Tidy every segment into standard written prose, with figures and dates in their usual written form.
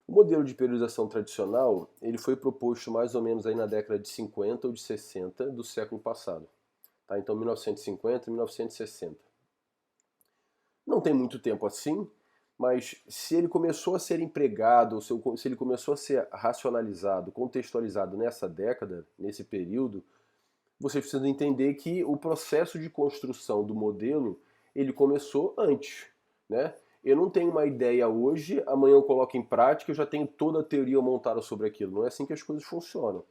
O modelo de periodização tradicional, ele foi proposto mais ou menos aí na década de 50 ou de 60 do século passado. Tá? Então, 1950 e 1960. Não tem muito tempo assim, mas se ele começou a ser empregado, se ele começou a ser racionalizado, contextualizado nessa década, nesse período, você precisa entender que o processo de construção do modelo, ele começou antes, né? Eu não tenho uma ideia hoje, amanhã eu coloco em prática, eu já tenho toda a teoria montada sobre aquilo. Não é assim que as coisas funcionam.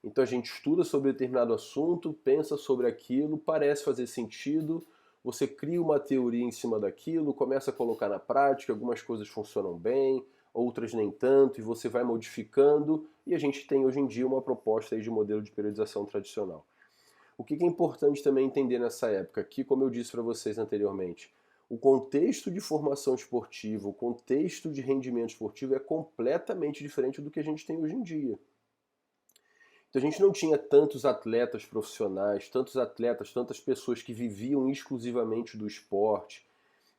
Então a gente estuda sobre determinado assunto, pensa sobre aquilo, parece fazer sentido, você cria uma teoria em cima daquilo, começa a colocar na prática, algumas coisas funcionam bem, outras nem tanto, e você vai modificando, e a gente tem hoje em dia uma proposta aí de modelo de periodização tradicional. O que é importante também entender nessa época, que como eu disse para vocês anteriormente, o contexto de formação esportiva, o contexto de rendimento esportivo é completamente diferente do que a gente tem hoje em dia. Então a gente não tinha tantos atletas profissionais, tantos atletas, tantas pessoas que viviam exclusivamente do esporte.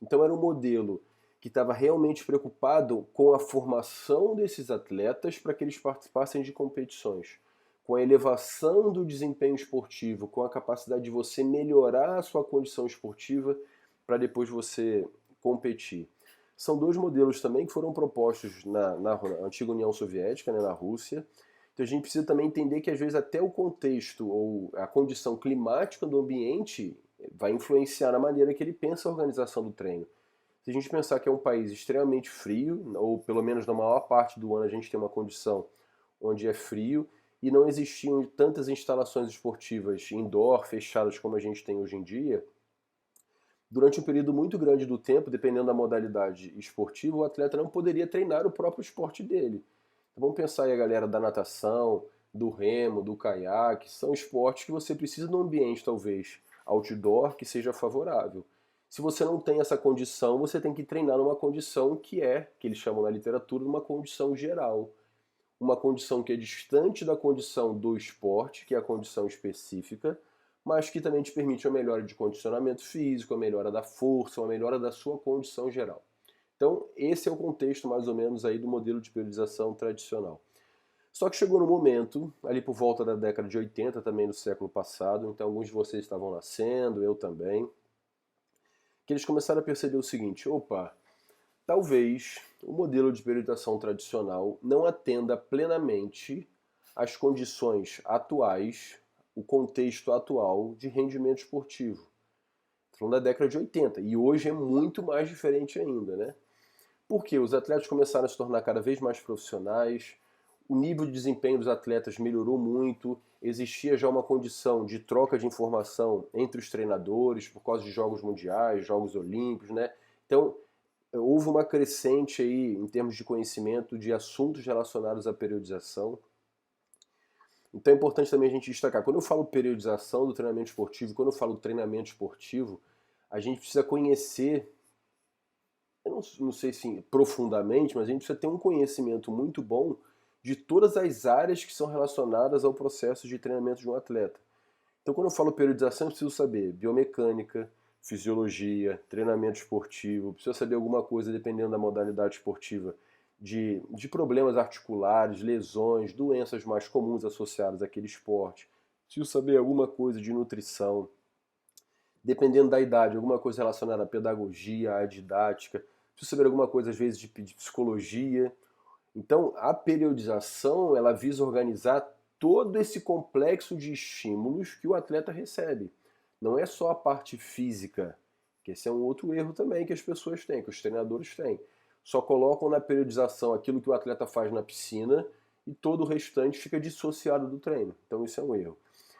Então era um modelo que estava realmente preocupado com a formação desses atletas para que eles participassem de competições, com a elevação do desempenho esportivo, com a capacidade de você melhorar a sua condição esportiva para depois você competir. São dois modelos também que foram propostos na antiga União Soviética, né, na Rússia. Então a gente precisa também entender que às vezes até o contexto ou a condição climática do ambiente vai influenciar na maneira que ele pensa a organização do treino. Se a gente pensar que é um país extremamente frio, ou pelo menos na maior parte do ano a gente tem uma condição onde é frio, e não existiam tantas instalações esportivas indoor, fechadas como a gente tem hoje em dia, durante um período muito grande do tempo, dependendo da modalidade esportiva, o atleta não poderia treinar o próprio esporte dele. Então vamos pensar aí a galera da natação, do remo, do caiaque, são esportes que você precisa de um ambiente talvez outdoor que seja favorável. Se você não tem essa condição, você tem que treinar numa condição que eles chamam na literatura, uma condição geral. Uma condição que é distante da condição do esporte, que é a condição específica, mas que também te permite uma melhora de condicionamento físico, a melhora da força, uma melhora da sua condição geral. Então, esse é o contexto mais ou menos aí do modelo de periodização tradicional. Só que chegou no momento, ali por volta da década de 80, também do século passado, então alguns de vocês estavam nascendo, eu também, que eles começaram a perceber o seguinte: opa, talvez o modelo de periodização tradicional não atenda plenamente às condições atuais, o contexto atual de rendimento esportivo. Falando da década de 80, e hoje é muito mais diferente ainda, né? Porque os atletas começaram a se tornar cada vez mais profissionais, o nível de desempenho dos atletas melhorou muito, existia já uma condição de troca de informação entre os treinadores por causa de jogos mundiais, jogos olímpicos, né? Então, houve uma crescente aí em termos de conhecimento de assuntos relacionados à periodização. Então é importante também a gente destacar, quando eu falo periodização do treinamento esportivo, quando eu falo treinamento esportivo, a gente precisa conhecer, eu não sei se profundamente, mas a gente precisa ter um conhecimento muito bom de todas as áreas que são relacionadas ao processo de treinamento de um atleta. Então, quando eu falo periodização, eu preciso saber biomecânica, fisiologia, treinamento esportivo, preciso saber alguma coisa, dependendo da modalidade esportiva, de problemas articulares, lesões, doenças mais comuns associadas àquele esporte. Preciso saber alguma coisa de nutrição, dependendo da idade, alguma coisa relacionada à pedagogia, à didática. Preciso saber alguma coisa, às vezes, de psicologia. Então, a periodização, ela visa organizar todo esse complexo de estímulos que o atleta recebe. Não é só a parte física, que esse é um outro erro também que as pessoas têm, que os treinadores têm. Só colocam na periodização aquilo que o atleta faz na piscina e todo o restante fica dissociado do treino. Então isso é um erro.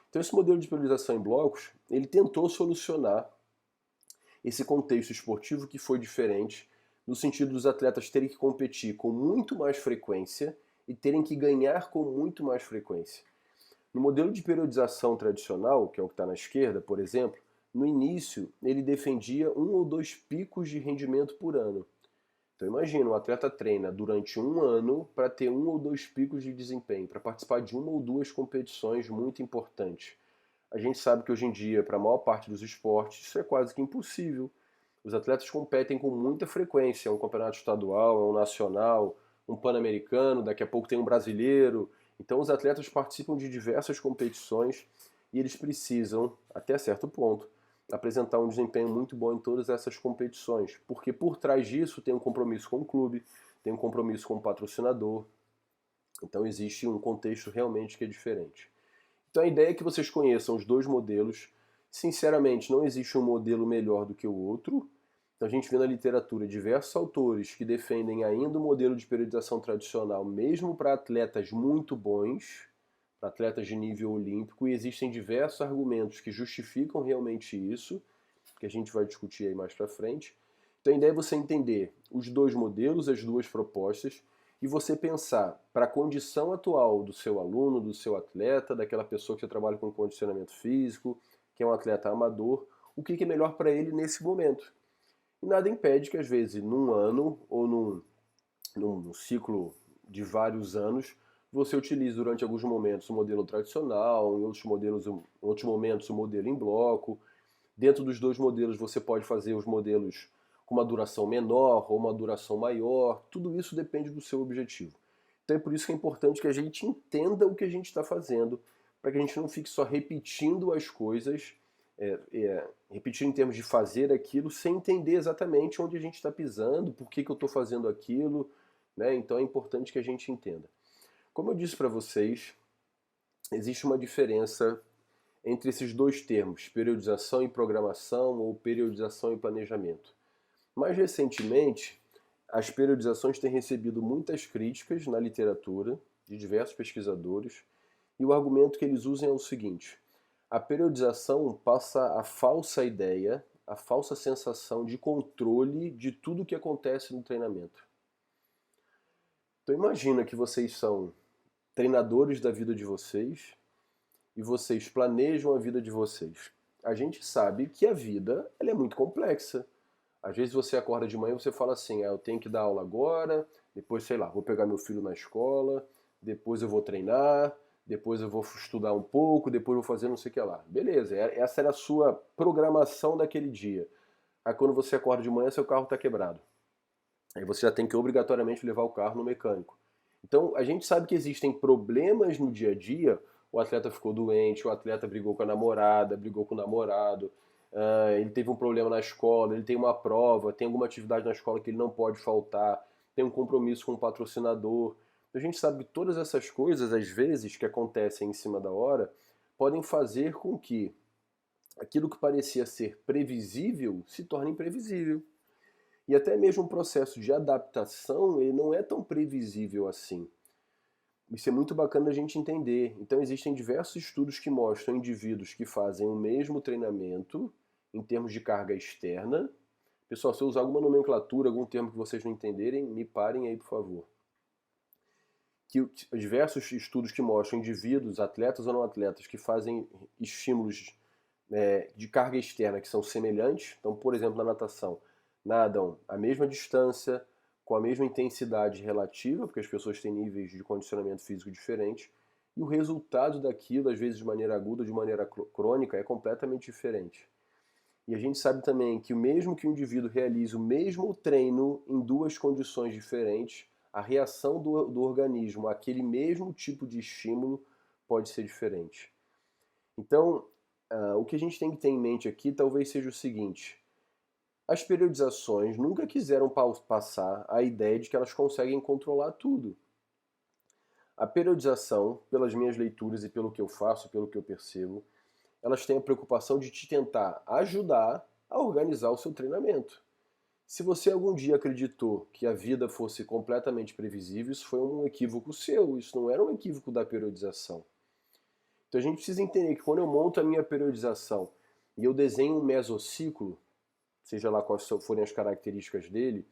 Então esse modelo de periodização em blocos, ele tentou solucionar esse contexto esportivo que foi diferente, no sentido dos atletas terem que competir com muito mais frequência e terem que ganhar com muito mais frequência. No modelo de periodização tradicional, que é o que está na esquerda, por exemplo, no início ele defendia um ou dois picos de rendimento por ano. Então imagina, um atleta treina durante um ano para ter um ou dois picos de desempenho, para participar de uma ou duas competições muito importantes. A gente sabe que hoje em dia, para a maior parte dos esportes, isso é quase que impossível. Os atletas competem com muita frequência, é um campeonato estadual, é um nacional, um pan-americano, daqui a pouco tem um brasileiro. Então os atletas participam de diversas competições e eles precisam, até certo ponto, apresentar um desempenho muito bom em todas essas competições, porque por trás disso tem um compromisso com o clube, tem um compromisso com o patrocinador. Então existe um contexto realmente que é diferente. Então a ideia é que vocês conheçam os dois modelos. Sinceramente, não existe um modelo melhor do que o outro. Então a gente vê na literatura diversos autores que defendem ainda o modelo de periodização tradicional, mesmo para atletas muito bons, para atletas de nível olímpico, e existem diversos argumentos que justificam realmente isso, que a gente vai discutir aí mais para frente. Então a ideia é você entender os dois modelos, as duas propostas, e você pensar para a condição atual do seu aluno, do seu atleta, daquela pessoa que você trabalha com condicionamento físico, que é um atleta amador, o que é melhor para ele nesse momento. E nada impede que, às vezes, num ano ou num ciclo de vários anos, você utilize durante alguns momentos o modelo tradicional, em outros momentos o modelo em bloco. Dentro dos dois modelos você pode fazer os modelos com uma duração menor ou uma duração maior. Tudo isso depende do seu objetivo. Então é por isso que é importante que a gente entenda o que a gente está fazendo, para que a gente não fique só repetindo as coisas, repetindo em termos de fazer aquilo, sem entender exatamente onde a gente está pisando, por que eu estou fazendo aquilo, né? Então é importante que a gente entenda. Como eu disse para vocês, existe uma diferença entre esses dois termos, periodização e programação ou periodização e planejamento. Mais recentemente, as periodizações têm recebido muitas críticas na literatura de diversos pesquisadores, e o argumento que eles usam é o seguinte: a periodização passa a falsa ideia, a falsa sensação de controle de tudo o que acontece no treinamento. Então imagina que vocês são treinadores da vida de vocês e vocês planejam a vida de vocês. A gente sabe que a vida ela é muito complexa. Às vezes você acorda de manhã e você fala assim, eu tenho que dar aula agora, depois, sei lá, vou pegar meu filho na escola, depois eu vou treinar, depois eu vou estudar um pouco, depois eu vou fazer não sei o que lá. Beleza, essa era a sua programação daquele dia. Aí quando você acorda de manhã, seu carro está quebrado. Aí você já tem que obrigatoriamente levar o carro no mecânico. Então a gente sabe que existem problemas no dia a dia. O atleta ficou doente, o atleta brigou com a namorada, brigou com o namorado, ele teve um problema na escola, ele tem uma prova, tem alguma atividade na escola que ele não pode faltar, tem um compromisso com o patrocinador. A gente sabe que todas essas coisas, às vezes, que acontecem em cima da hora, podem fazer com que aquilo que parecia ser previsível se torne imprevisível. E até mesmo o processo de adaptação, ele não é tão previsível assim. Isso é muito bacana a gente entender. Então existem diversos estudos que mostram indivíduos que fazem o mesmo treinamento em termos de carga externa. Pessoal, se eu usar alguma nomenclatura, algum termo que vocês não entenderem, me parem aí, por favor. Que diversos estudos que mostram indivíduos, atletas ou não atletas, que fazem estímulos de carga externa que são semelhantes. Então, por exemplo, na natação, nadam a mesma distância, com a mesma intensidade relativa, porque as pessoas têm níveis de condicionamento físico diferentes, e o resultado daquilo, às vezes de maneira aguda, de maneira crônica, é completamente diferente. E a gente sabe também que mesmo que o indivíduo realize o mesmo treino em duas condições diferentes, a reação do organismo àquele mesmo tipo de estímulo pode ser diferente. Então, o que a gente tem que ter em mente aqui talvez seja o seguinte: as periodizações nunca quiseram passar a ideia de que elas conseguem controlar tudo. A periodização, pelas minhas leituras e pelo que eu faço, pelo que eu percebo, elas têm a preocupação de te tentar ajudar a organizar o seu treinamento. Se você algum dia acreditou que a vida fosse completamente previsível, isso foi um equívoco seu, isso não era um equívoco da periodização. Então a gente precisa entender que quando eu monto a minha periodização e eu desenho um mesociclo, seja lá quais forem as características dele,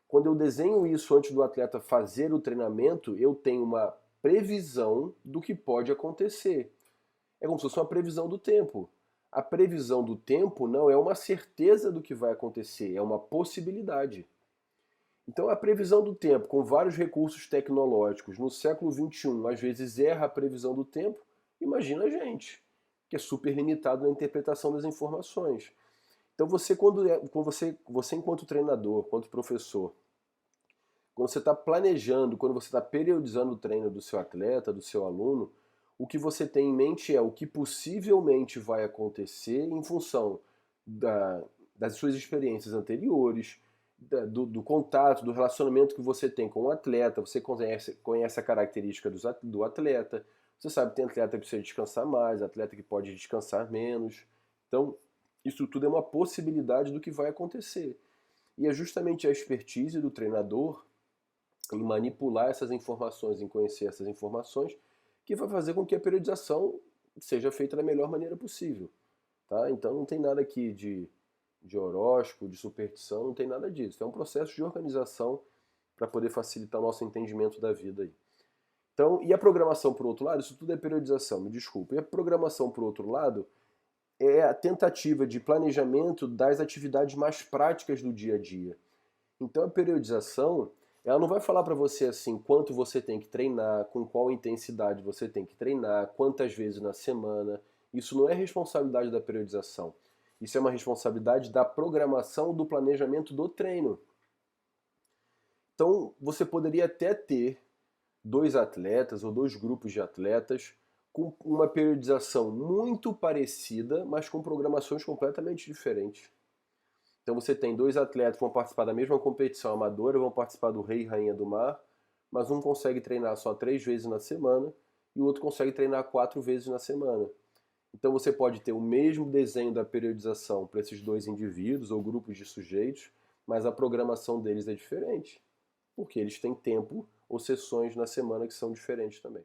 quando eu desenho isso antes do atleta fazer o treinamento, eu tenho uma previsão do que pode acontecer. É como se fosse uma previsão do tempo. A previsão do tempo não é uma certeza do que vai acontecer, é uma possibilidade. Então a previsão do tempo, com vários recursos tecnológicos, no século XXI, às vezes erra a previsão do tempo, imagina a gente, que é super limitado na interpretação das informações. Então você enquanto treinador, enquanto professor, quando você está planejando, quando você está periodizando o treino do seu atleta, do seu aluno, o que você tem em mente é o que possivelmente vai acontecer em função das suas experiências anteriores, do contato, do relacionamento que você tem com o atleta, você conhece a característica do atleta, você sabe que tem atleta que precisa descansar mais, atleta que pode descansar menos. Então, isso tudo é uma possibilidade do que vai acontecer. E é justamente a expertise do treinador em manipular essas informações, em conhecer essas informações, que vai fazer com que a periodização seja feita da melhor maneira possível. Tá? Então não tem nada aqui de horóscopo, de superstição, não tem nada disso. É um processo de organização para poder facilitar o nosso entendimento da vida aí. Então, e a programação, por outro lado, isso tudo é periodização, me desculpe. E a programação, por outro lado, é a tentativa de planejamento das atividades mais práticas do dia a dia. Então, a periodização, ela não vai falar para você assim quanto você tem que treinar, com qual intensidade você tem que treinar, quantas vezes na semana. Isso não é responsabilidade da periodização. Isso é uma responsabilidade da programação do planejamento do treino. Então, você poderia até ter dois atletas ou dois grupos de atletas com uma periodização muito parecida, mas com programações completamente diferentes. Então você tem dois atletas que vão participar da mesma competição amadora, vão participar do Rei e Rainha do Mar, mas um consegue treinar só 3 vezes na semana e o outro consegue treinar 4 vezes na semana. Então você pode ter o mesmo desenho da periodização para esses dois indivíduos ou grupos de sujeitos, mas a programação deles é diferente, porque eles têm tempo ou sessões na semana que são diferentes também.